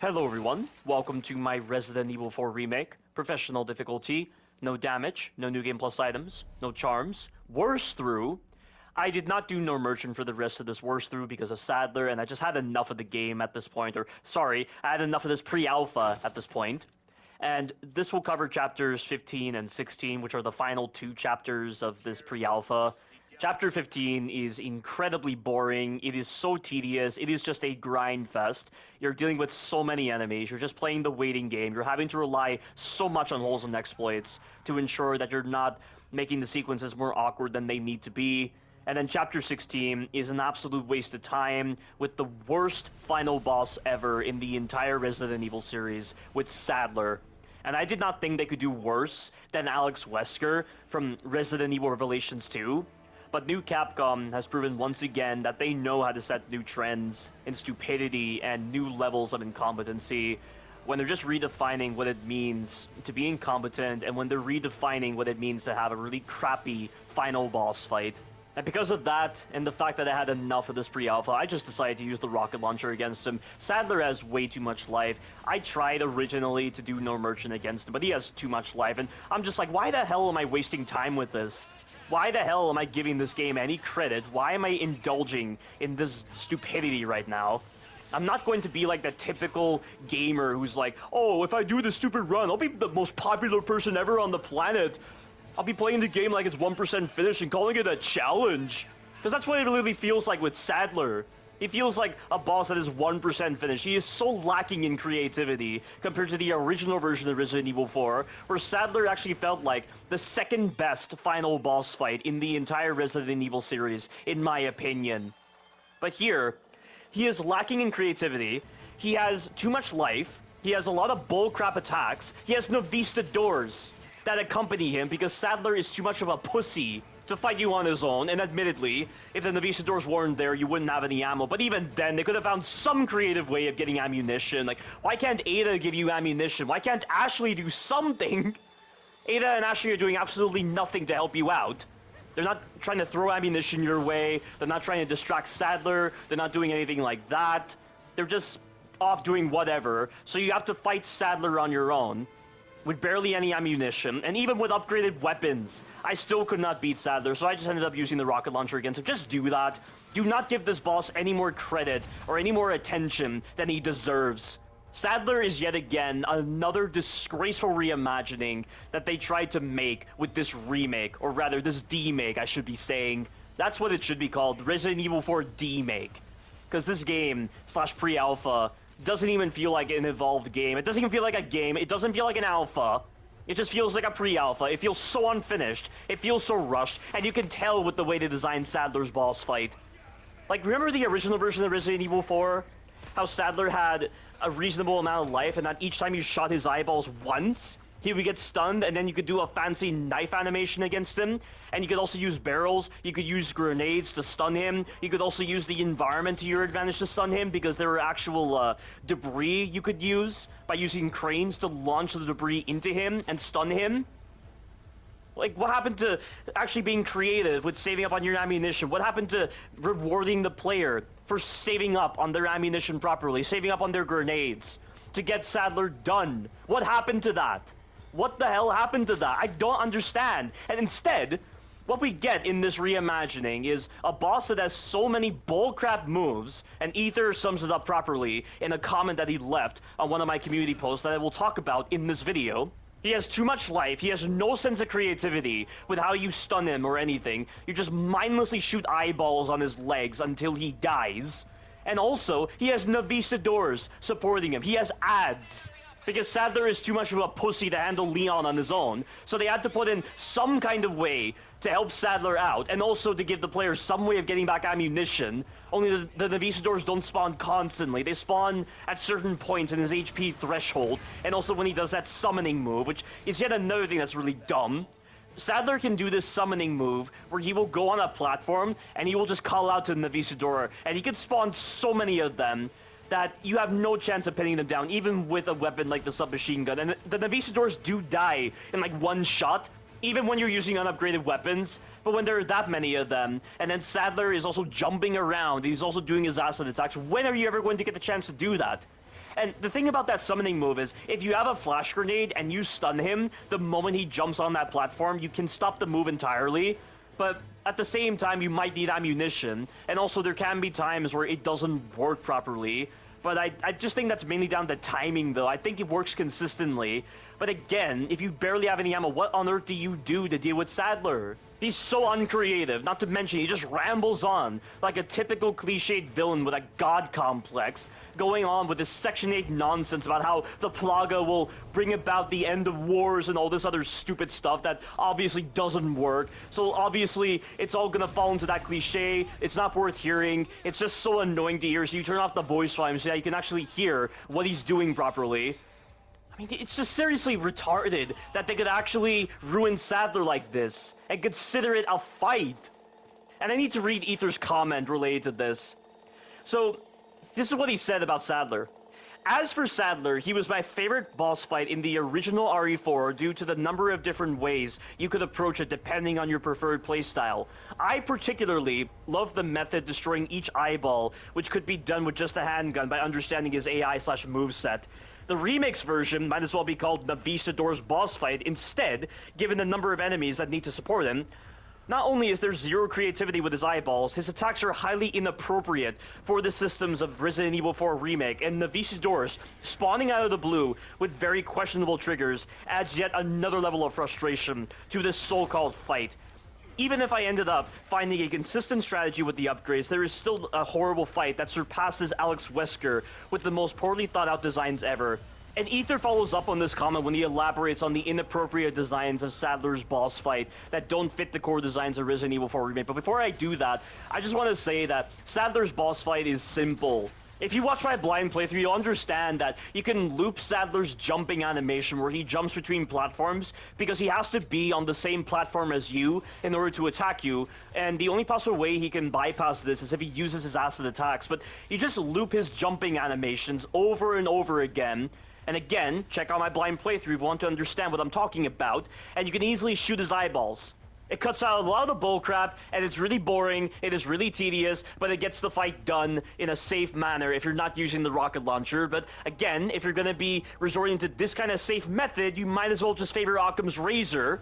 Hello everyone, welcome to my Resident Evil 4 Remake. Professional difficulty, no damage, no new game plus items, no charms, worse through. I did not do no merchant for the rest of this worse through because of Sadler, and I just had enough of the game at this point, or sorry, I had enough of this pre-alpha at this point. And this will cover chapters 15 and 16, which are the final two chapters of this pre-alpha. Chapter 15 is incredibly boring, it is so tedious, it is just a grind fest. You're dealing with so many enemies, you're just playing the waiting game, you're having to rely so much on wholesome exploits to ensure that you're not making the sequences more awkward than they need to be. And then Chapter 16 is an absolute waste of time with the worst final boss ever in the entire Resident Evil series with Sadler. And I did not think they could do worse than Alex Wesker from Resident Evil Revelations 2. But new Capcom has proven once again that they know how to set new trends in stupidity and new levels of incompetency when they're just redefining what it means to be incompetent and when they're redefining what it means to have a really crappy final boss fight. And because of that, and the fact that I had enough of this pre-alpha, I just decided to use the rocket launcher against him. Sadler has way too much life. I tried originally to do no merchant against him, but he has too much life, and I'm just like, why the hell am I wasting time with this? Why the hell am I giving this game any credit? Why am I indulging in this stupidity right now? I'm not going to be like the typical gamer who's like, oh, if I do this stupid run, I'll be the most popular person ever on the planet. I'll be playing the game like it's 1% finished and calling it a challenge. Because that's what it really feels like with Sadler. He feels like a boss that is 1% finished. He is so lacking in creativity compared to the original version of Resident Evil 4, where Sadler actually felt like the second best final boss fight in the entire Resident Evil series, in my opinion. But here, he is lacking in creativity, he has too much life, he has a lot of bullcrap attacks, he has no Vistadors that accompany him because Sadler is too much of a pussy to fight you on his own, and admittedly, if the Navistadors weren't there, you wouldn't have any ammo, but even then, they could have found some creative way of getting ammunition. Like, why can't Ada give you ammunition? Why can't Ashley do something? Ada and Ashley are doing absolutely nothing to help you out. They're not trying to throw ammunition your way, they're not trying to distract Sadler, they're not doing anything like that. They're just off doing whatever, so you have to fight Sadler on your own with barely any ammunition, and even with upgraded weapons, I still could not beat Sadler, so I just ended up using the rocket launcher against him. Just do that. Do not give this boss any more credit or any more attention than he deserves. Sadler is yet again another disgraceful reimagining that they tried to make with this remake, or rather this D-make, I should be saying. That's what it should be called, Resident Evil 4 D-make. Because this game, slash pre-alpha, doesn't even feel like an evolved game. It doesn't even feel like a game. It doesn't feel like an alpha. It just feels like a pre-alpha. It feels so unfinished. It feels so rushed. And you can tell with the way they designed Sadler's boss fight. Like, remember the original version of Resident Evil 4? How Sadler had a reasonable amount of life and that each time you shot his eyeballs once, he would get stunned, and then you could do a fancy knife animation against him, and you could also use barrels, you could use grenades to stun him, you could also use the environment to your advantage to stun him, because there were actual debris you could use by using cranes to launch the debris into him and stun him. Like, what happened to actually being creative with saving up on your ammunition? What happened to rewarding the player for saving up on their ammunition properly, saving up on their grenades to get Sadler done? What happened to that? What the hell happened to that? I don't understand. And instead, what we get in this reimagining is a boss that has so many bullcrap moves, and Ether sums it up properly in a comment that he left on one of my community posts that I will talk about in this video. He has too much life, he has no sense of creativity with how you stun him or anything. You just mindlessly shoot eyeballs on his legs until he dies. And also, he has Navistadors supporting him. He has ads. Because Sadler is too much of a pussy to handle Leon on his own, so they had to put in some kind of way to help Sadler out, and also to give the players some way of getting back ammunition. Only the Navistadors don't spawn constantly. They spawn at certain points in his HP threshold, and also when he does that summoning move, which is yet another thing that's really dumb. Sadler can do this summoning move where he will go on a platform, and he will just call out to the Navistador, and he can spawn so many of them that you have no chance of pinning them down, even with a weapon like the submachine gun. And the Navistadors do die in like one shot, even when you're using unupgraded weapons, but when there are that many of them, and then Sadler is also jumping around, he's also doing his acid attacks, when are you ever going to get the chance to do that? And the thing about that summoning move is, if you have a flash grenade and you stun him, the moment he jumps on that platform, you can stop the move entirely. But at the same time, you might need ammunition, and also there can be times where it doesn't work properly. But I just think that's mainly down to timing, though. I think it works consistently. But again, if you barely have any ammo, what on earth do you do to deal with Sadler? He's so uncreative, not to mention he just rambles on like a typical cliched villain with a god complex, going on with this Section 8 nonsense about how the Plaga will bring about the end of wars and all this other stupid stuff that obviously doesn't work. So obviously, it's all gonna fall into that cliche. It's not worth hearing. It's just so annoying to hear, so you turn off the voice volume so that you can actually hear what he's doing properly. I mean, it's just seriously retarded that they could actually ruin Sadler like this and consider it a fight. And I need to read Ether's comment related to this. So, this is what he said about Sadler. As for Sadler, he was my favorite boss fight in the original RE4 due to the number of different ways you could approach it depending on your preferred playstyle. I particularly love the method destroying each eyeball, which could be done with just a handgun by understanding his AI/moveset. The Remake's version might as well be called Navisador's boss fight instead, given the number of enemies that need to support him. Not only is there zero creativity with his eyeballs, his attacks are highly inappropriate for the systems of Resident Evil 4 Remake, and Navisador's spawning out of the blue with very questionable triggers adds yet another level of frustration to this so-called fight. Even if I ended up finding a consistent strategy with the upgrades, there is still a horrible fight that surpasses Alex Wesker with the most poorly thought out designs ever. And Ether follows up on this comment when he elaborates on the inappropriate designs of Sadler's boss fight that don't fit the core designs of Resident Evil 4 Remake. But before I do that, I just want to say that Sadler's boss fight is simple. If you watch my blind playthrough, you'll understand that you can loop Sadler's jumping animation where he jumps between platforms because he has to be on the same platform as you in order to attack you, and the only possible way he can bypass this is if he uses his acid attacks. But you just loop his jumping animations over and over again, and again, check out my blind playthrough if you want to understand what I'm talking about, and you can easily shoot his eyeballs. It cuts out a lot of the bullcrap, and it's really boring, it is really tedious, but it gets the fight done in a safe manner if you're not using the rocket launcher. But again, if you're gonna be resorting to this kind of safe method, you might as well just favor Occam's razor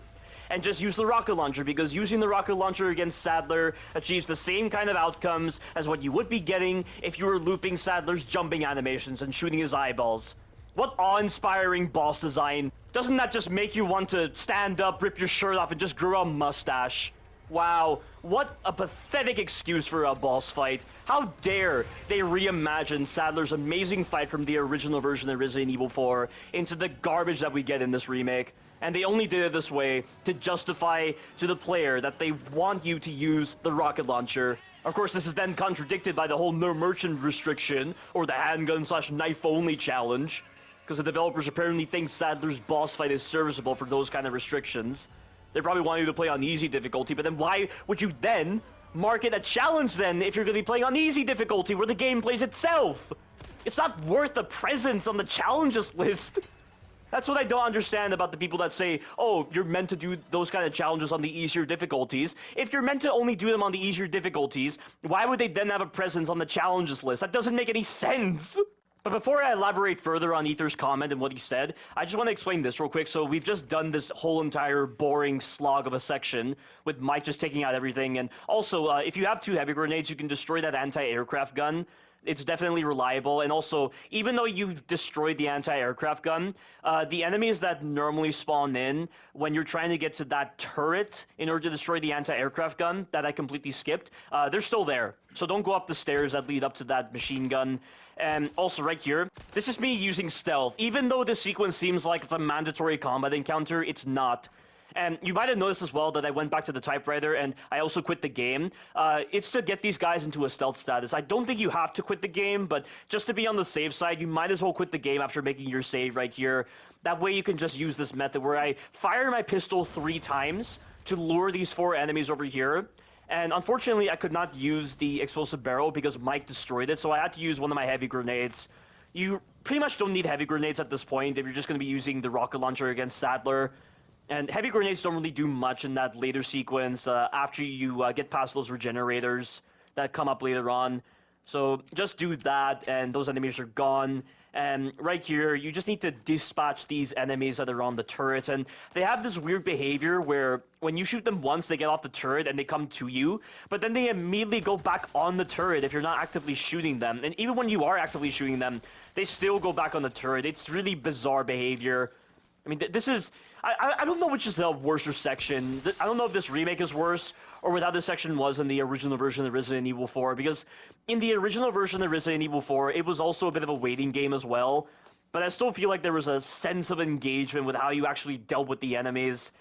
and just use the rocket launcher, because using the rocket launcher against Sadler achieves the same kind of outcomes as what you would be getting if you were looping Sadler's jumping animations and shooting his eyeballs. What awe-inspiring boss design. Doesn't that just make you want to stand up, rip your shirt off, and just grow a mustache? Wow, what a pathetic excuse for a boss fight. How dare they reimagine Sadler's amazing fight from the original version of Resident Evil 4 into the garbage that we get in this remake. And they only did it this way to justify to the player that they want you to use the rocket launcher. Of course, this is then contradicted by the whole no merchant restriction, or the handgun/knife-only challenge, because the developers apparently think Sadler's boss fight is serviceable for those kind of restrictions. They probably want you to play on easy difficulty, but then why would you then market a challenge then if you're going to be playing on easy difficulty where the game plays itself? It's not worth the presence on the challenges list. That's what I don't understand about the people that say, oh, you're meant to do those kind of challenges on the easier difficulties. If you're meant to only do them on the easier difficulties, why would they then have a presence on the challenges list? That doesn't make any sense. But before I elaborate further on Ether's comment and what he said, I just want to explain this real quick. So we've just done this whole entire boring slog of a section with Mike just taking out everything. And also, if you have 2 heavy grenades, you can destroy that anti-aircraft gun. It's definitely reliable. And also, even though you've destroyed the anti-aircraft gun, the enemies that normally spawn in when you're trying to get to that turret in order to destroy the anti-aircraft gun that I completely skipped, they're still there. So don't go up the stairs that lead up to that machine gun. And also right here, this is me using stealth. Even though this sequence seems like it's a mandatory combat encounter, it's not. And you might have noticed as well that I went back to the typewriter and I also quit the game. It's to get these guys into a stealth status. I don't think you have to quit the game, but just to be on the safe side, you might as well quit the game after making your save right here. That way you can just use this method where I fire my pistol 3 times to lure these 4 enemies over here. And unfortunately, I could not use the explosive barrel because Mike destroyed it, so I had to use one of my heavy grenades. You pretty much don't need heavy grenades at this point if you're just going to be using the rocket launcher against Sadler. And heavy grenades don't really do much in that later sequence after you get past those regenerators that come up later on. So just do that, and those enemies are gone. And right here, you just need to dispatch these enemies that are on the turret. And they have this weird behavior where when you shoot them once, they get off the turret and they come to you. But then they immediately go back on the turret if you're not actively shooting them. And even when you are actively shooting them, they still go back on the turret. It's really bizarre behavior. I mean, this is... I don't know which is the worse section. I don't know if this remake is worse or what how this section was in the original version of Resident Evil 4, because in the original version of Resident Evil 4, it was also a bit of a waiting game as well, but I still feel like there was a sense of engagement with how you actually dealt with the enemies,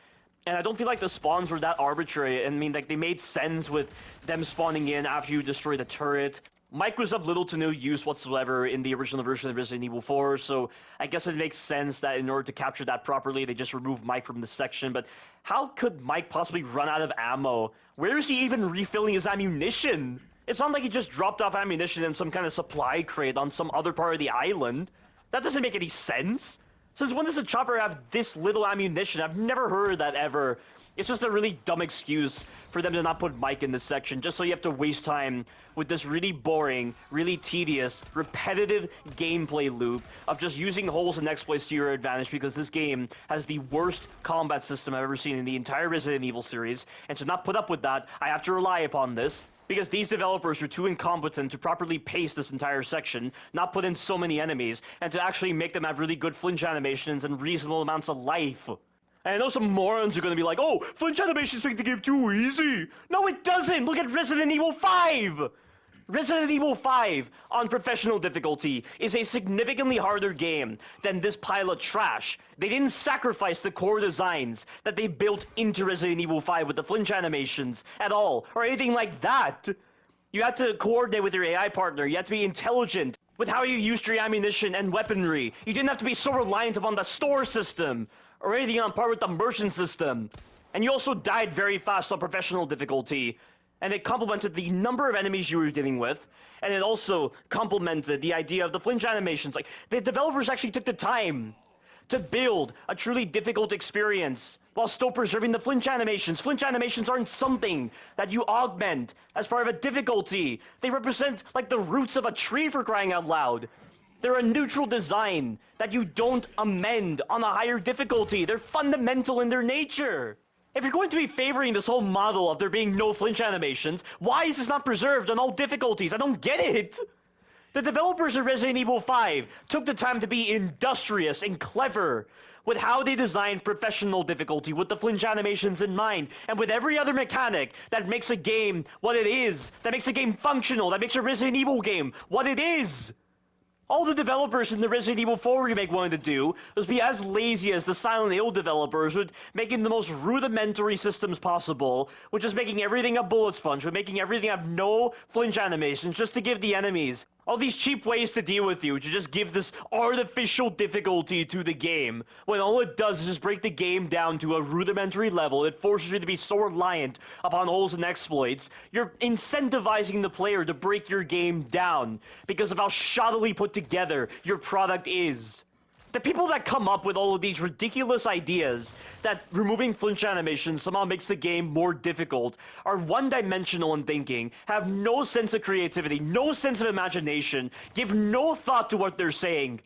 and I don't feel like the spawns were that arbitrary. I mean, like, they made sense with them spawning in after you destroy the turret. Mike was of little to no use whatsoever in the original version of Resident Evil 4, so I guess it makes sense that in order to capture that properly, they just removed Mike from this section. But how could Mike possibly run out of ammo? Where is he even refilling his ammunition? It's not like he just dropped off ammunition in some kind of supply crate on some other part of the island. That doesn't make any sense. Since when does a chopper have this little ammunition? I've never heard of that ever. It's just a really dumb excuse for them to not put Mike in this section, just so you have to waste time with this really boring, really tedious, repetitive gameplay loop of just using holes and exploits to your advantage, because this game has the worst combat system I've ever seen in the entire Resident Evil series, and to not put up with that, I have to rely upon this, because these developers are too incompetent to properly pace this entire section, not put in so many enemies, and to actually make them have really good flinch animations and reasonable amounts of life. And I know some morons are going to be like, oh, flinch animations make the game too easy. No, it doesn't. Look at Resident Evil 5. Resident Evil 5 on professional difficulty is a significantly harder game than this pile of trash. They didn't sacrifice the core designs that they built into Resident Evil 5 with the flinch animations at all, or anything like that. You have to coordinate with your AI partner. You have to be intelligent with how you used your ammunition and weaponry. You didn't have to be so reliant upon the store system or anything on par with the merchant system. And you also died very fast on professional difficulty, and it complemented the number of enemies you were dealing with, and it also complemented the idea of the flinch animations. Like, the developers actually took the time to build a truly difficult experience while still preserving the flinch animations. Flinch animations aren't something that you augment as part of a difficulty. They represent, like, the roots of a tree, for crying out loud. They're a neutral design that you don't amend on a higher difficulty. They're fundamental in their nature. If you're going to be favoring this whole model of there being no flinch animations, why is this not preserved on all difficulties? I don't get it. The developers of Resident Evil 5 took the time to be industrious and clever with how they designed professional difficulty with the flinch animations in mind, and with every other mechanic that makes a game what it is, that makes a game functional, that makes a Resident Evil game what it is. All the developers in the Resident Evil 4 remake wanted to do was be as lazy as the Silent Hill developers with making the most rudimentary systems possible, with just making everything a bullet sponge, with making everything have no flinch animations, just to give the enemies all these cheap ways to deal with you, to just give this artificial difficulty to the game, when all it does is just break the game down to a rudimentary level. It forces you to be so reliant upon holes and exploits. You're incentivizing the player to break your game down because of how shoddily put together your product is. The people that come up with all of these ridiculous ideas that removing flinch animations somehow makes the game more difficult are one-dimensional in thinking, have no sense of creativity, no sense of imagination, give no thought to what they're saying.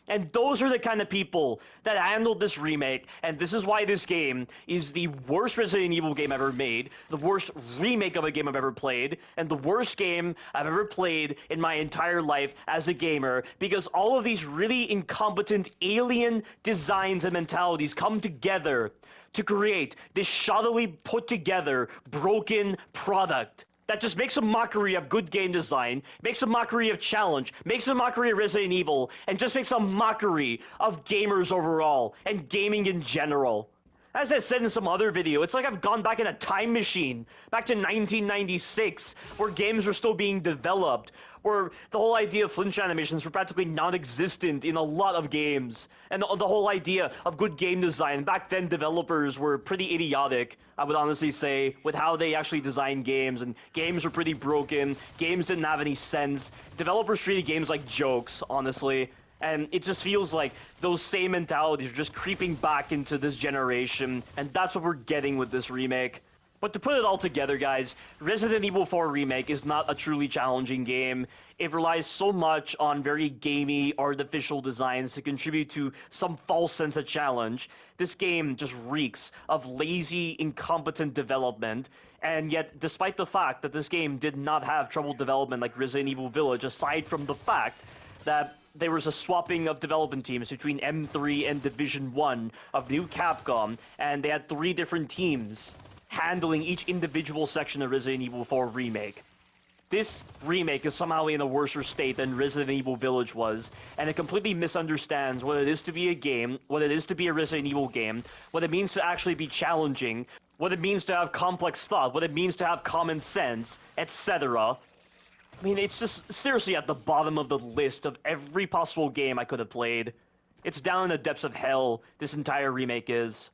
And those are the kind of people that handled this remake, and this is why this game is the worst Resident Evil game ever made, the worst remake of a game I've ever played, and the worst game I've ever played in my entire life as a gamer, because all of these really incompetent alien designs and mentalities come together to create this shoddily put together, broken product that just makes a mockery of good game design, makes a mockery of challenge, makes a mockery of Resident Evil, and just makes a mockery of gamers overall, and gaming in general. As I said in some other video, it's like I've gone back in a time machine, back to 1996, where games were still being developed, where the whole idea of flinch animations were practically non-existent in a lot of games, and the whole idea of good game design. Back then, developers were pretty idiotic, I would honestly say, with how they actually designed games, and games were pretty broken, games didn't have any sense, developers treated games like jokes, honestly. And it just feels like those same mentalities are just creeping back into this generation, and that's what we're getting with this remake. But to put it all together, guys, Resident Evil 4 Remake is not a truly challenging game. It relies so much on very gamey, artificial designs to contribute to some false sense of challenge. This game just reeks of lazy, incompetent development, and yet, despite the fact that this game did not have troubled development like Resident Evil Village, aside from the fact that there was a swapping of development teams between M3 and Division 1 of New Capcom, and they had 3 different teams handling each individual section of Resident Evil 4 Remake. This remake is somehow in a worse state than Resident Evil Village was, and it completely misunderstands what it is to be a game, what it is to be a Resident Evil game, what it means to actually be challenging, what it means to have complex thought, what it means to have common sense, etc. I mean, it's just seriously at the bottom of the list of every possible game I could have played. It's down in the depths of hell, this entire remake is.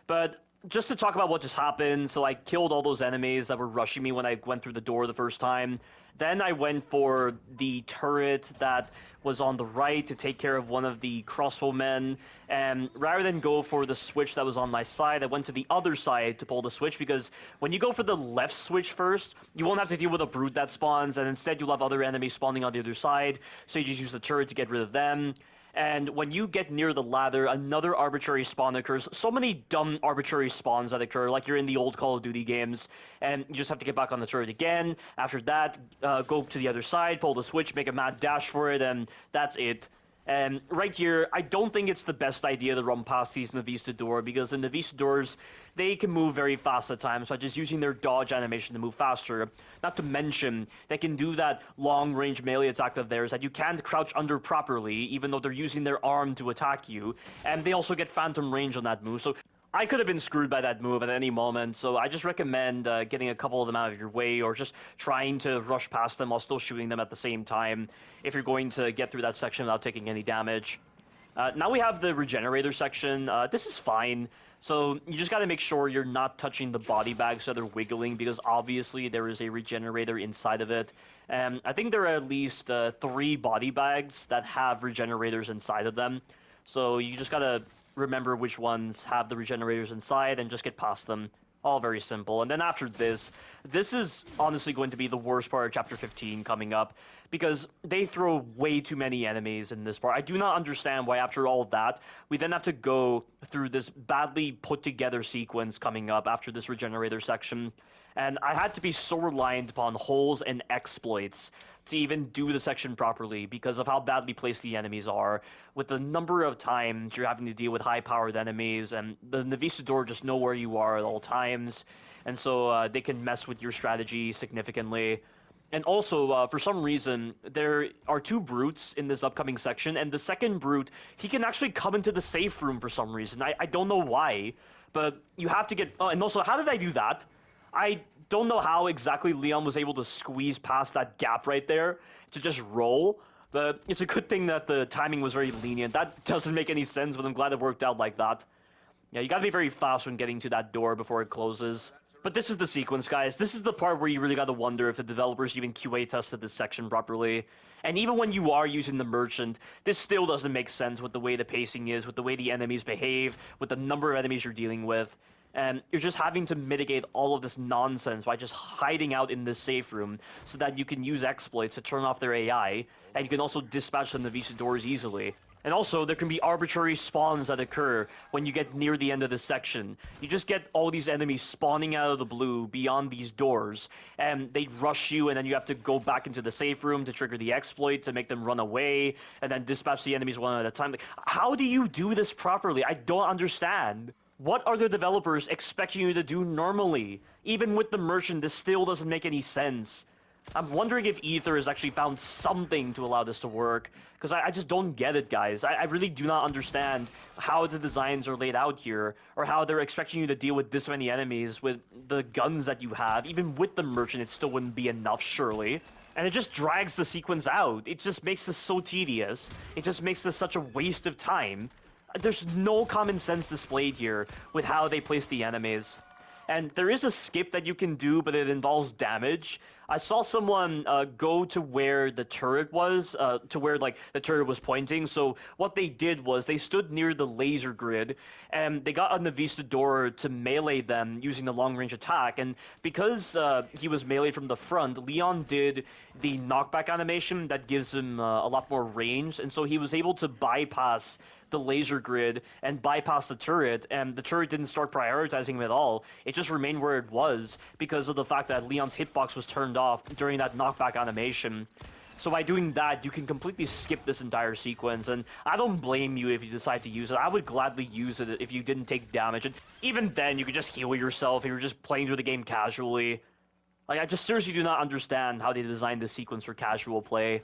But just to talk about what just happened, so I killed all those enemies that were rushing me when I went through the door the first time. Then I went for the turret that was on the right to take care of one of the crossbowmen, and rather than go for the switch that was on my side, I went to the other side to pull the switch, because when you go for the left switch first, you won't have to deal with a brute that spawns, and instead you'll have other enemies spawning on the other side, so you just use the turret to get rid of them. And when you get near the ladder, another arbitrary spawn occurs. So many dumb arbitrary spawns that occur, like you're in the old Call of Duty games, and you just have to get back on the turret again. After that, go to the other side, pull the switch, make a mad dash for it, and that's it. And right here, I don't think it's the best idea to run past these Navistador, because the Navistadors, they can move very fast at times by just using their dodge animation to move faster. Not to mention, they can do that long-range melee attack of theirs that you can't crouch under properly, even though they're using their arm to attack you. And they also get phantom range on that move, so I could have been screwed by that move at any moment, so I just recommend getting a couple of them out of your way, or just trying to rush past them while still shooting them at the same time, if you're going to get through that section without taking any damage. Now we have the regenerator section. This is fine, so you just gotta make sure you're not touching the body bags so they're wiggling, because obviously there is a regenerator inside of it. I think there are at least 3 body bags that have regenerators inside of them, so you just gotta remember which ones have the regenerators inside and just get past them. All very simple. And then after this is honestly going to be the worst part of Chapter 15 coming up, because they throw way too many enemies in this part. I do not understand why after all of that, we then have to go through this badly put together sequence coming up after this regenerator section. And I had to be so reliant upon holes and exploits to even do the section properly because of how badly placed the enemies are, with the number of times you're having to deal with high-powered enemies, and the Navistador just know where you are at all times, and so they can mess with your strategy significantly. And also, for some reason, there are 2 brutes in this upcoming section, and the second brute, he can actually come into the safe room for some reason. I don't know why, but you have to get... and also, how did I do that? I don't know how exactly Leon was able to squeeze past that gap right there to just roll, but it's a good thing that the timing was very lenient. That doesn't make any sense, but I'm glad it worked out like that. Yeah, you gotta be very fast when getting to that door before it closes. But this is the sequence, guys. This is the part where you really gotta wonder if the developers even QA tested this section properly. And even when you are using the merchant, this still doesn't make sense with the way the pacing is, with the way the enemies behave, with the number of enemies you're dealing with. And you're just having to mitigate all of this nonsense by just hiding out in this safe room so that you can use exploits to turn off their AI, and you can also dispatch them to Navistadors easily. And also, there can be arbitrary spawns that occur when you get near the end of this section. You just get all these enemies spawning out of the blue beyond these doors, and they rush you, and then you have to go back into the safe room to trigger the exploit to make them run away, and then dispatch the enemies one at a time. Like, how do you do this properly? I don't understand. What are the developers expecting you to do normally? Even with the merchant, this still doesn't make any sense. I'm wondering if Ether has actually found something to allow this to work, because I just don't get it, guys. I really do not understand how the designs are laid out here, or how they're expecting you to deal with this many enemies with the guns that you have. Even with the merchant, it still wouldn't be enough, surely. And it just drags the sequence out. It just makes this so tedious. It just makes this such a waste of time. There's no common sense displayed here with how they place the enemies. And there is a skip that you can do, but it involves damage. I saw someone go to where the turret was, to where like the turret was pointing. So what they did was they stood near the laser grid, and they got a Navistador to melee them using the long range attack. And because he was melee from the front, Leon did the knockback animation that gives him a lot more range, and so he was able to bypass the laser grid and bypass the turret, and the turret didn't start prioritizing him at all. It just remained where it was because of the fact that Leon's hitbox was turned off during that knockback animation. So by doing that, you can completely skip this entire sequence, and I don't blame you if you decide to use it. I would gladly use it if you didn't take damage, and even then, you could just heal yourself if you're just playing through the game casually. Like, I just seriously do not understand how they designed this sequence for casual play.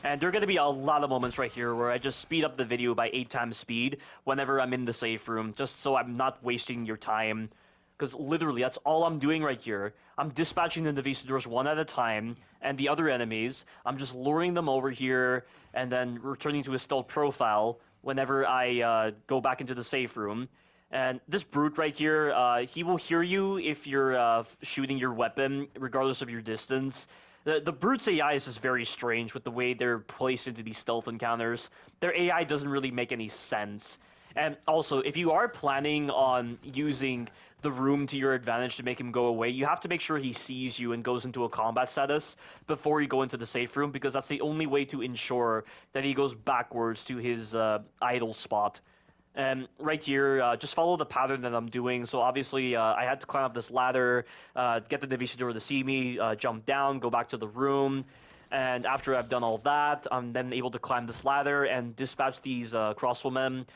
And there are going to be a lot of moments right here where I just speed up the video by 8 times speed whenever I'm in the safe room, just so I'm not wasting your time. Because literally, that's all I'm doing right here. I'm dispatching the Navistadors one at a time, and the other enemies, I'm just luring them over here, and then returning to a stealth profile whenever I go back into the safe room. And this brute right here, he will hear you if you're shooting your weapon, regardless of your distance. The brute's AI is just very strange with the way they're placed into these stealth encounters. Their AI doesn't really make any sense. And also, if you are planning on using the room to your advantage to make him go away, you have to make sure he sees you and goes into a combat status before you go into the safe room, because that's the only way to ensure that he goes backwards to his idle spot. And right here, just follow the pattern that I'm doing. So obviously, I had to climb up this ladder, get the Navistador to see me, jump down, go back to the room. And after I've done all that, I'm then able to climb this ladder and dispatch these crossbowmen.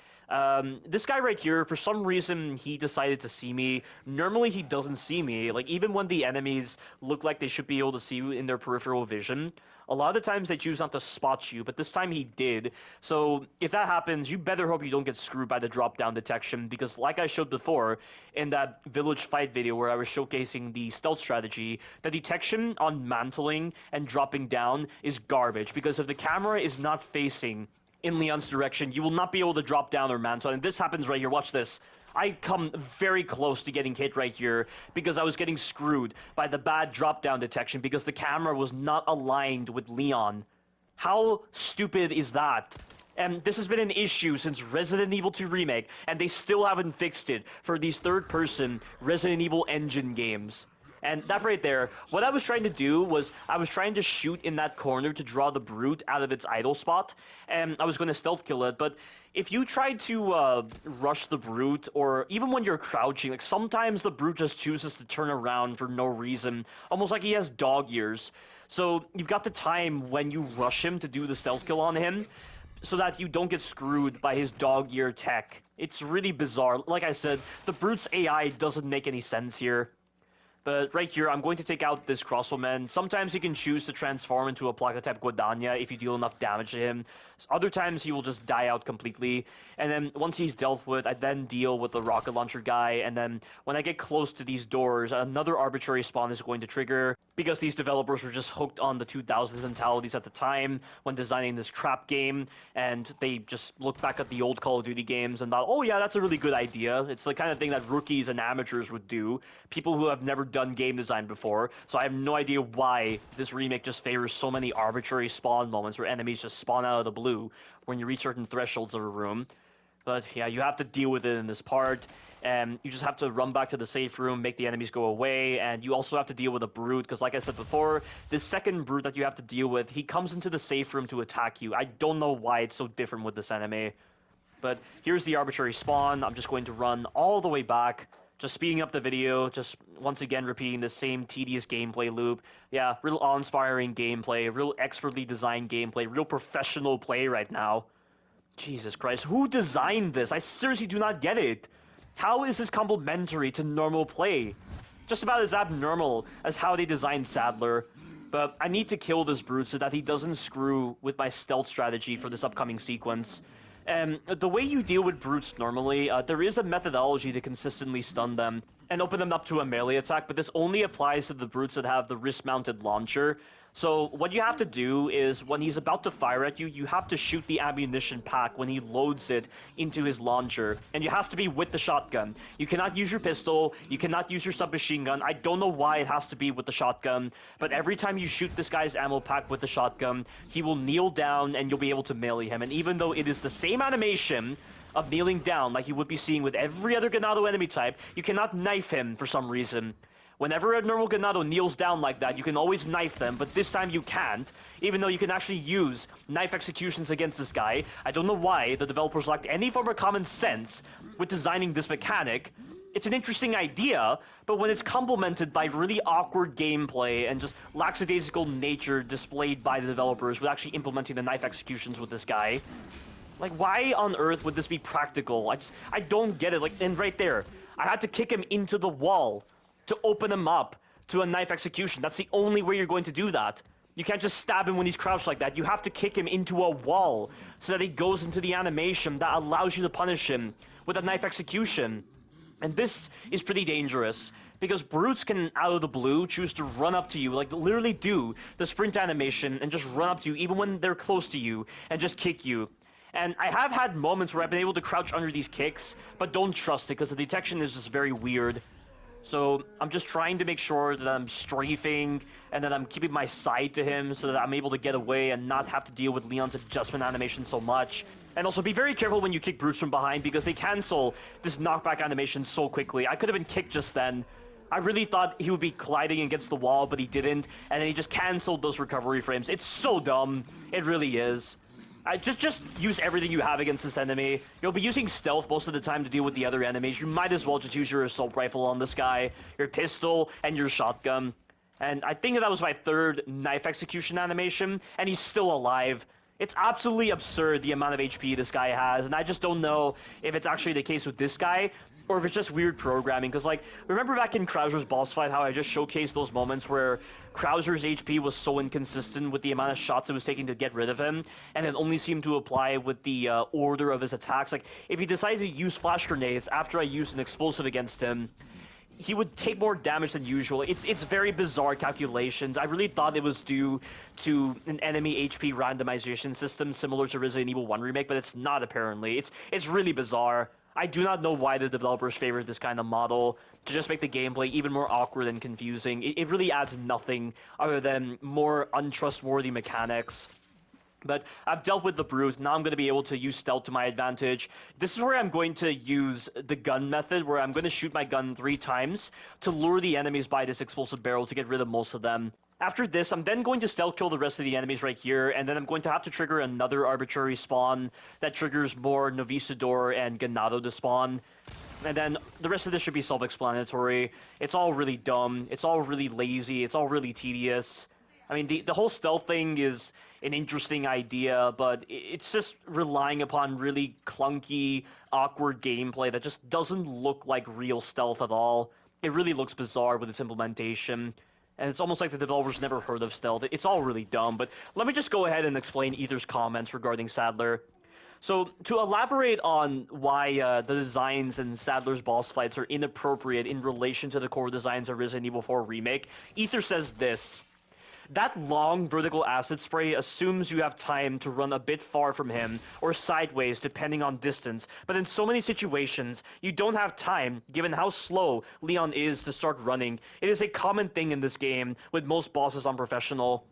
This guy right here, for some reason, he decided to see me. Normally, he doesn't see me. Like, even when the enemies look like they should be able to see you in their peripheral vision, a lot of the times they choose not to spot you, but this time he did. So if that happens, you better hope you don't get screwed by the drop-down detection, because like I showed before in that village fight video where I was showcasing the stealth strategy, the detection on mantling and dropping down is garbage, because if the camera is not facing in Leon's direction, you will not be able to drop down or mantle. And this happens right here. Watch this. I come very close to getting hit right here because I was getting screwed by the bad drop-down detection because the camera was not aligned with Leon. How stupid is that? And this has been an issue since Resident Evil 2 Remake, and they still haven't fixed it for these third-person Resident Evil engine games. And that right there, what I was trying to do was I was trying to shoot in that corner to draw the brute out of its idle spot, and I was going to stealth kill it, but if you try to rush the brute, or even when you're crouching, like sometimes the brute just chooses to turn around for no reason, almost like he has dog ears. So you've got the time when you rush him to do the stealth kill on him, so that you don't get screwed by his dog ear tech. It's really bizarre. Like I said, the brute's AI doesn't make any sense here. But right here, I'm going to take out this crossbowman. Sometimes he can choose to transform into a Placa-type Guadagna if you deal enough damage to him. Other times, he will just die out completely. And then once he's dealt with, I then deal with the rocket launcher guy. And then when I get close to these doors, another arbitrary spawn is going to trigger, because these developers were just hooked on the 2000s mentalities at the time when designing this crap game. And they just looked back at the old Call of Duty games and thought, oh yeah, that's a really good idea. It's the kind of thing that rookies and amateurs would do. People who have never done game design before. So I have no idea why this remake just favors so many arbitrary spawn moments where enemies just spawn out of the blue when you reach certain thresholds of a room. But yeah, you have to deal with it in this part, and you just have to run back to the safe room, make the enemies go away, and you also have to deal with a brute, because like I said before, this second brute that you have to deal with, he comes into the safe room to attack you. I don't know why it's so different with this enemy. But here's the arbitrary spawn. I'm just going to run all the way back, just speeding up the video, just once again repeating the same tedious gameplay loop. Yeah, real awe-inspiring gameplay, real expertly designed gameplay, real professional play right now. Jesus Christ, who designed this? I seriously do not get it. How is this complementary to normal play? Just about as abnormal as how they designed Sadler. But I need to kill this brute so that he doesn't screw with my stealth strategy for this upcoming sequence. And the way you deal with brutes normally, there is a methodology to consistently stun them and open them up to a melee attack, but this only applies to the brutes that have the wrist-mounted launcher. So what you have to do is when he's about to fire at you, you have to shoot the ammunition pack when he loads it into his launcher. And you have to be with the shotgun. You cannot use your pistol, you cannot use your submachine gun. I don't know why it has to be with the shotgun, but every time you shoot this guy's ammo pack with the shotgun, he will kneel down and you'll be able to melee him. And even though it is the same animation of kneeling down like you would be seeing with every other Ganado enemy type, you cannot knife him for some reason. Whenever a normal Ganado kneels down like that, you can always knife them, but this time you can't, even though you can actually use knife executions against this guy. I don't know why the developers lacked any form of common sense with designing this mechanic. It's an interesting idea, but when it's complemented by really awkward gameplay and just lackadaisical nature displayed by the developers with actually implementing the knife executions with this guy, like, why on earth would this be practical? I don't get it. Like, and right there, I had to kick him into the wall to open him up to a knife execution. That's the only way you're going to do that. You can't just stab him when he's crouched like that. You have to kick him into a wall so that he goes into the animation that allows you to punish him with a knife execution. And this is pretty dangerous, because brutes can, out of the blue, choose to run up to you, like literally do the sprint animation and just run up to you even when they're close to you and just kick you. And I have had moments where I've been able to crouch under these kicks, but don't trust it because the detection is just very weird. So I'm just trying to make sure that I'm strafing and that I'm keeping my side to him so that I'm able to get away and not have to deal with Leon's adjustment animation so much. And also be very careful when you kick brutes from behind because they cancel this knockback animation so quickly. I could have been kicked just then. I really thought he would be colliding against the wall, but he didn't. And then he just canceled those recovery frames. It's so dumb. It really is. Just use everything you have against this enemy. You'll be using stealth most of the time to deal with the other enemies. You might as well just use your assault rifle on this guy, your pistol, and your shotgun. And I think that was my third knife execution animation, and he's still alive. It's absolutely absurd the amount of HP this guy has, and I just don't know if it's actually the case with this guy, or if it's just weird programming, because, like, remember back in Krauser's boss fight how I just showcased those moments where Krauser's HP was so inconsistent with the amount of shots it was taking to get rid of him, and it only seemed to apply with the order of his attacks. Like, if he decided to use flash grenades after I used an explosive against him, he would take more damage than usual. It's very bizarre calculations. I really thought it was due to an enemy HP randomization system similar to Resident Evil 1 Remake, but it's not apparently. It's really bizarre. I do not know why the developers favored this kind of model to just make the gameplay even more awkward and confusing. It really adds nothing other than more untrustworthy mechanics. But I've dealt with the brute, now I'm going to be able to use stealth to my advantage. This is where I'm going to use the gun method, where I'm going to shoot my gun 3 times to lure the enemies by this explosive barrel to get rid of most of them. After this, I'm then going to stealth kill the rest of the enemies right here, and then I'm going to have to trigger another arbitrary spawn that triggers more Novicidor and Ganado to spawn. And then the rest of this should be self-explanatory. It's all really dumb, it's all really lazy, it's all really tedious. I mean, the whole stealth thing is an interesting idea, but it's just relying upon really clunky, awkward gameplay that just doesn't look like real stealth at all. It really looks bizarre with its implementation. And it's almost like the developers never heard of stealth. It's all really dumb, but let me just go ahead and explain Ether's comments regarding Sadler. So, to elaborate on why the designs in Sadler's boss fights are inappropriate in relation to the core designs of Resident Evil 4 Remake, Ether says this: that long vertical acid spray assumes you have time to run a bit far from him, or sideways depending on distance, but in so many situations, you don't have time given how slow Leon is to start running. It is a common thing in this game with most bosses on Professional.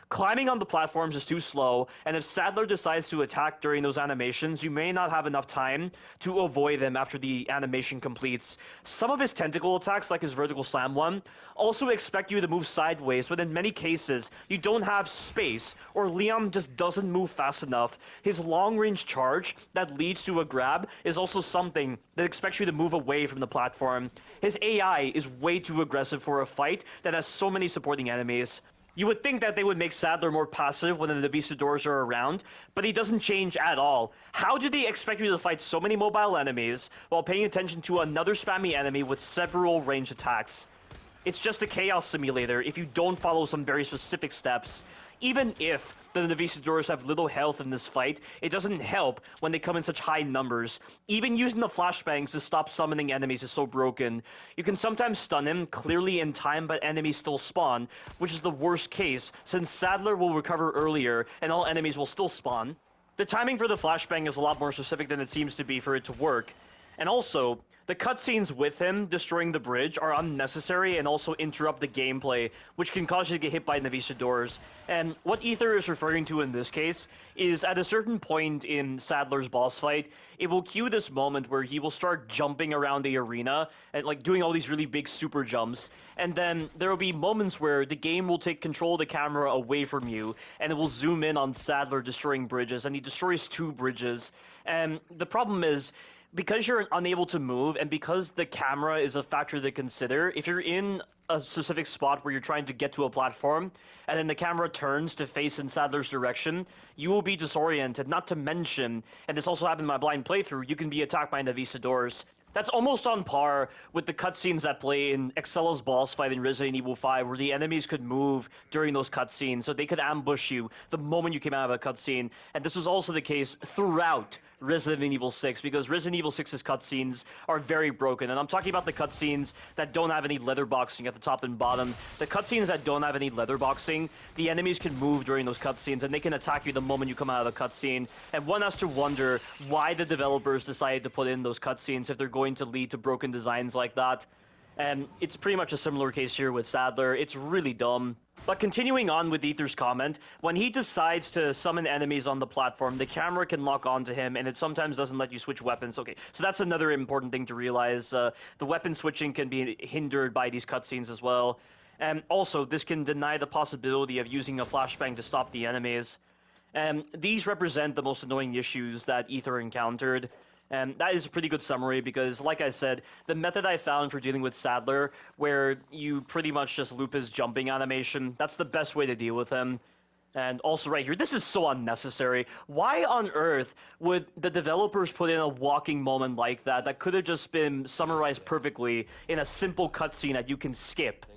Climbing on the platforms is too slow, and if Sadler decides to attack during those animations, you may not have enough time to avoid them after the animation completes. Some of his tentacle attacks, like his vertical slam one, also expect you to move sideways, but in many cases, you don't have space, or Leon just doesn't move fast enough. His long-range charge that leads to a grab is also something that expects you to move away from the platform. His AI is way too aggressive for a fight that has so many supporting enemies. You would think that they would make Sadler more passive when the Novicidors are around, but he doesn't change at all. How do they expect you to fight so many mobile enemies while paying attention to another spammy enemy with several ranged attacks? It's just a chaos simulator if you don't follow some very specific steps. Even if the Navisidors have little health in this fight, it doesn't help when they come in such high numbers. Even using the flashbangs to stop summoning enemies is so broken. You can sometimes stun him clearly in time, but enemies still spawn, which is the worst case, since Sadler will recover earlier and all enemies will still spawn. The timing for the flashbang is a lot more specific than it seems to be for it to work. And also, the cutscenes with him destroying the bridge are unnecessary and also interrupt the gameplay, which can cause you to get hit by Navisidors. And what Ether is referring to in this case is at a certain point in Sadler's boss fight, it will cue this moment where he will start jumping around the arena and like doing all these really big super jumps. And then there will be moments where the game will take control of the camera away from you and it will zoom in on Sadler destroying bridges, and he destroys 2 bridges. And the problem is, because you're unable to move and because the camera is a factor to consider, if you're in a specific spot where you're trying to get to a platform and then the camera turns to face in Sadler's direction, you will be disoriented. Not to mention, and this also happened in my blind playthrough, you can be attacked by Navisidors. That's almost on par with the cutscenes that play in Excella's boss fight in Resident Evil 5, where the enemies could move during those cutscenes, so they could ambush you the moment you came out of a cutscene. And this was also the case throughout Resident Evil 6, because Resident Evil 6's cutscenes are very broken. And I'm talking about the cutscenes that don't have any letterboxing at the top and bottom. The cutscenes that don't have any letterboxing, the enemies can move during those cutscenes, and they can attack you the moment you come out of the cutscene. And one has to wonder why the developers decided to put in those cutscenes if they're going to lead to broken designs like that. And it's pretty much a similar case here with Sadler. It's really dumb. But continuing on with Ether's comment, when he decides to summon enemies on the platform, the camera can lock onto him, and it sometimes doesn't let you switch weapons. Okay, so that's another important thing to realize. The weapon switching can be hindered by these cutscenes as well. And also, this can deny the possibility of using a flashbang to stop the enemies. And these represent the most annoying issues that Ether encountered. And that is a pretty good summary because, like I said, the method I found for dealing with Sadler, where you pretty much just loop his jumping animation, that's the best way to deal with him. And also right here, this is so unnecessary. Why on earth would the developers put in a walking moment like that that could have just been summarized perfectly in a simple cutscene that you can skip?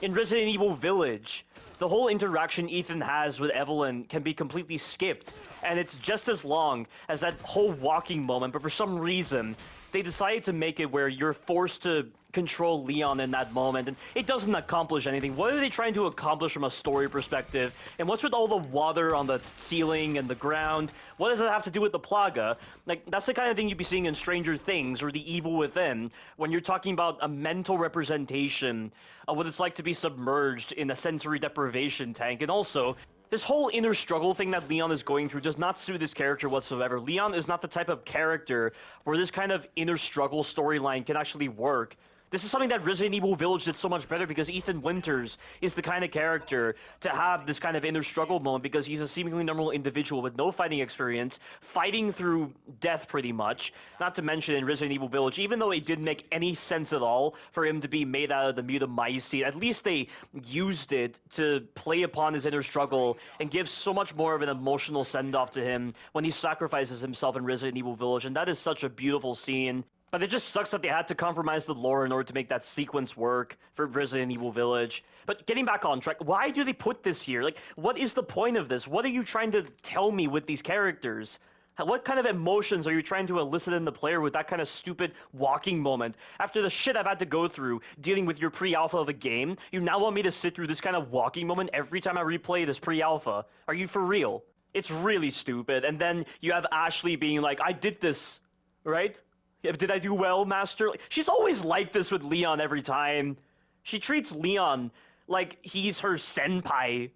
In Resident Evil Village, the whole interaction Ethan has with Evelyn can be completely skipped, and it's just as long as that whole walking moment, but for some reason, they decided to make it where you're forced to control Leon in that moment, and it doesn't accomplish anything. What are they trying to accomplish from a story perspective? And what's with all the water on the ceiling and the ground? What does it have to do with the Plaga? Like, that's the kind of thing you'd be seeing in Stranger Things or The Evil Within, when you're talking about a mental representation of what it's like to be submerged in a sensory deprivation tank. And also, this whole inner struggle thing that Leon is going through does not suit this character whatsoever. Leon is not the type of character where this kind of inner struggle storyline can actually work. This is something that Resident Evil Village did so much better because Ethan Winters is the kind of character to have this kind of inner struggle moment because he's a seemingly normal individual with no fighting experience, fighting through death pretty much. Not to mention in Resident Evil Village, even though it didn't make any sense at all for him to be made out of the mutamycete, at least they used it to play upon his inner struggle and give so much more of an emotional send-off to him when he sacrifices himself in Resident Evil Village, and that is such a beautiful scene. But it just sucks that they had to compromise the lore in order to make that sequence work for Resident Evil Village. But getting back on track, why do they put this here? Like, what is the point of this? What are you trying to tell me with these characters? What kind of emotions are you trying to elicit in the player with that kind of stupid walking moment? After the shit I've had to go through dealing with your pre-alpha of a game, you now want me to sit through this kind of walking moment every time I replay this pre-alpha? Are you for real? It's really stupid. And then you have Ashley being like, I did this, right? Yeah, did I do well, Master? Like, she's always like this with Leon every time. She treats Leon like he's her senpai.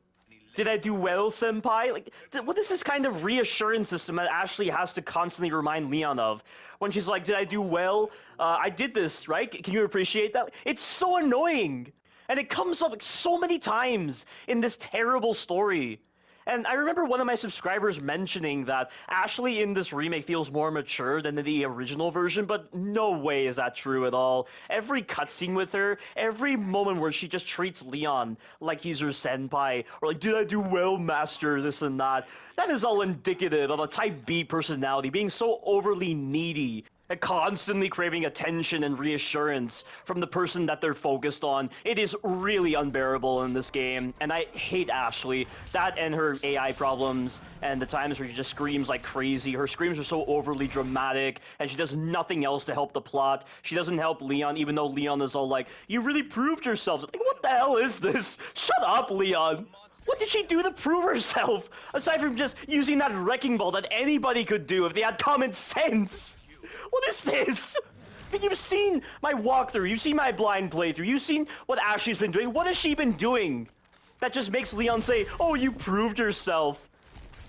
Did I do well, senpai? Like, what is this kind of reassurance system that Ashley has to constantly remind Leon of? When she's like, did I do well? I did this, right? Can you appreciate that? It's so annoying. And it comes up so many times in this terrible story. And I remember one of my subscribers mentioning that Ashley in this remake feels more mature than in the original version, but no way is that true at all. Every cutscene with her, every moment where she just treats Leon like he's her senpai, or like, did I do well, Master, this and that, that is all indicative of a Type B personality being so overly needy and constantly craving attention and reassurance from the person that they're focused on. It is really unbearable in this game, and I hate Ashley. That and her AI problems, and the times where she just screams like crazy. Her screams are so overly dramatic, and she does nothing else to help the plot. She doesn't help Leon, even though Leon is all like, "You really proved yourself." Like, what the hell is this? Shut up, Leon. What did she do to prove herself? Aside from just using that wrecking ball that anybody could do if they had common sense. What is this? I mean, you've seen my walkthrough, you've seen my blind playthrough, you've seen what Ashley's been doing. What has she been doing that just makes Leon say, "Oh, you proved yourself"?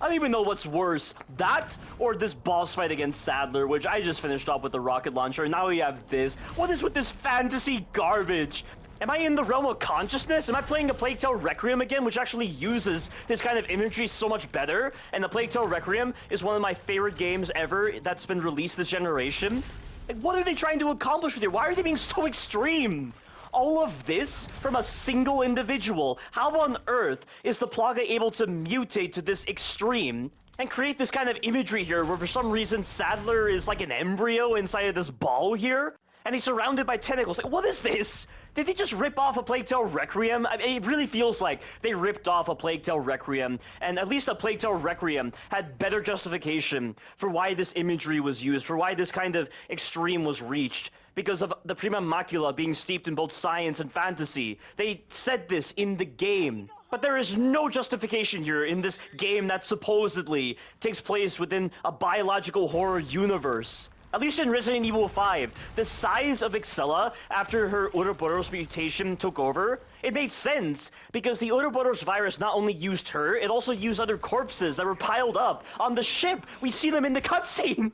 I don't even know what's worse, that or this boss fight against Sadler, which I just finished up with the rocket launcher, and now we have this. What is with this fantasy garbage? Am I in the realm of consciousness? Am I playing A Plague Tale Requiem again, which actually uses this kind of imagery so much better? And A Plague Tale Requiem is one of my favorite games ever that's been released this generation. Like, what are they trying to accomplish with it? Why are they being so extreme? All of this from a single individual. How on earth is the Plaga able to mutate to this extreme and create this kind of imagery here where for some reason Sadler is like an embryo inside of this ball here? And he's surrounded by tentacles. Like, what is this? Did they just rip off A Plague Tale Requiem? I mean, it really feels like they ripped off A Plague Tale Requiem, and at least A Plague Tale Requiem had better justification for why this imagery was used, for why this kind of extreme was reached, because of the Prima Macula being steeped in both science and fantasy. They said this in the game. But there is no justification here in this game that supposedly takes place within a biological horror universe. At least in Resident Evil 5, the size of Excella after her Ouroboros mutation took over, it made sense, because the Ouroboros virus not only used her, it also used other corpses that were piled up on the ship. We see them in the cutscene.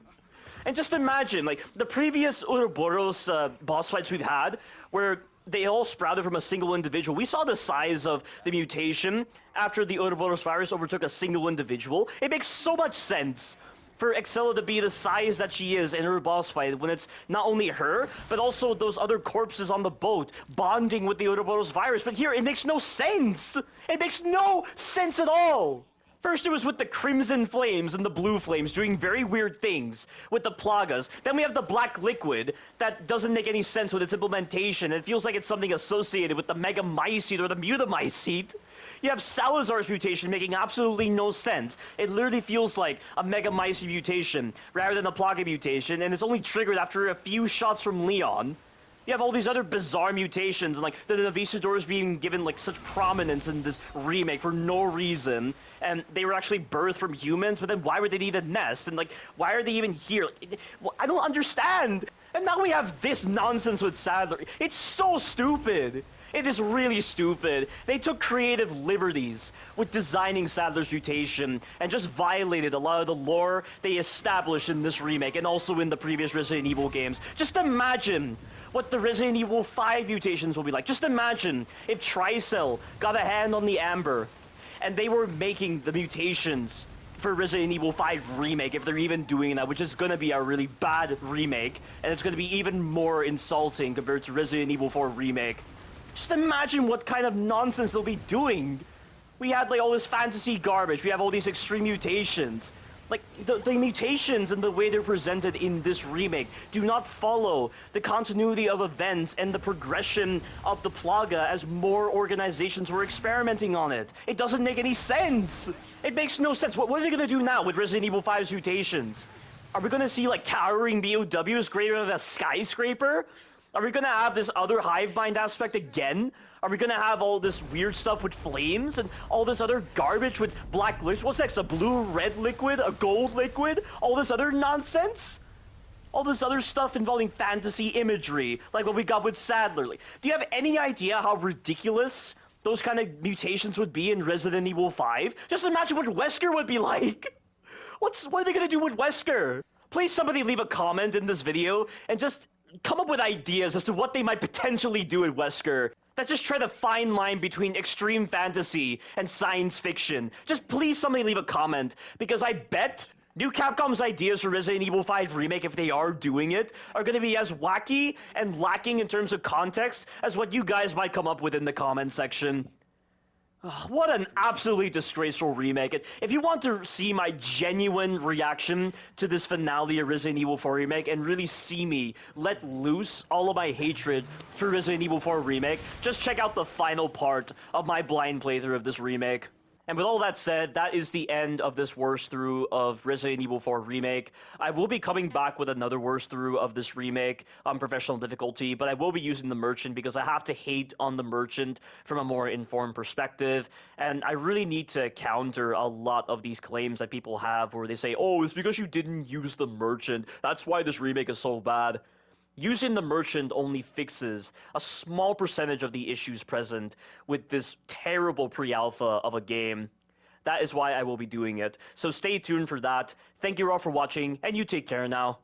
And just imagine, like, the previous Ouroboros boss fights we've had, where they all sprouted from a single individual. We saw the size of the mutation after the Ouroboros virus overtook a single individual. It makes so much sense for Excella to be the size that she is in her boss fight when it's not only her, but also those other corpses on the boat bonding with the Ouroboros virus. But here, it makes no sense. It makes no sense at all. First, it was with the Crimson Flames and the Blue Flames doing very weird things with the Plagas. Then we have the Black Liquid that doesn't make any sense with its implementation. It feels like it's something associated with the Megamycete or the Mutamycete. You have Salazar's mutation making absolutely no sense. It literally feels like a Megamycete mutation rather than a Plaga mutation, and it's only triggered after a few shots from Leon. You have all these other bizarre mutations, and like the Navisadors being given like such prominence in this remake for no reason, and they were actually birthed from humans, but then why would they need a nest? And like, why are they even here? Like, well, I don't understand. And now we have this nonsense with Sadler. It's so stupid. It is really stupid. They took creative liberties with designing Sadler's mutation and just violated a lot of the lore they established in this remake and also in the previous Resident Evil games. Just imagine what the Resident Evil 5 mutations will be like. Just imagine if Tricell got a hand on the Amber and they were making the mutations for Resident Evil 5 Remake, if they're even doing that, which is going to be a really bad remake, and it's going to be even more insulting compared to Resident Evil 4 Remake. Just imagine what kind of nonsense they'll be doing. We had like all this fantasy garbage. We have all these extreme mutations. Like the mutations and the way they're presented in this remake do not follow the continuity of events and the progression of the Plaga as more organizations were experimenting on it. It doesn't make any sense. It makes no sense. What are they going to do now with Resident Evil 5's mutations? Are we going to see like towering BOWs greater than a skyscraper? Are we going to have this other hive mind aspect again? Are we going to have all this weird stuff with flames and all this other garbage with black liquids? What's next? A blue-red liquid? A gold liquid? All this other nonsense? All this other stuff involving fantasy imagery, like what we got with Sadler. Like, do you have any idea how ridiculous those kind of mutations would be in Resident Evil 5? Just imagine what Wesker would be like. What are they going to do with Wesker? Please somebody leave a comment in this video and just come up with ideas as to what they might potentially do with Wesker that just try to fine line between extreme fantasy and science fiction. Just please somebody leave a comment, because I bet new Capcom's ideas for Resident Evil 5 Remake, if they are doing it, are going to be as wacky and lacking in terms of context as what you guys might come up with in the comment section. What an absolutely disgraceful remake. If you want to see my genuine reaction to this finale of Resident Evil 4 Remake and really see me let loose all of my hatred for Resident Evil 4 Remake, just check out the final part of my blind playthrough of this remake. And with all that said, that is the end of this worst through of Resident Evil 4 Remake. I will be coming back with another worst through of this remake on professional difficulty, but I will be using the merchant because I have to hate on the merchant from a more informed perspective, and I really need to counter a lot of these claims that people have where they say, oh, it's because you didn't use the merchant, that's why this remake is so bad. Using the merchant only fixes a small percentage of the issues present with this terrible pre-alpha of a game. That is why I will be doing it. So stay tuned for that. Thank you all for watching, and you take care now.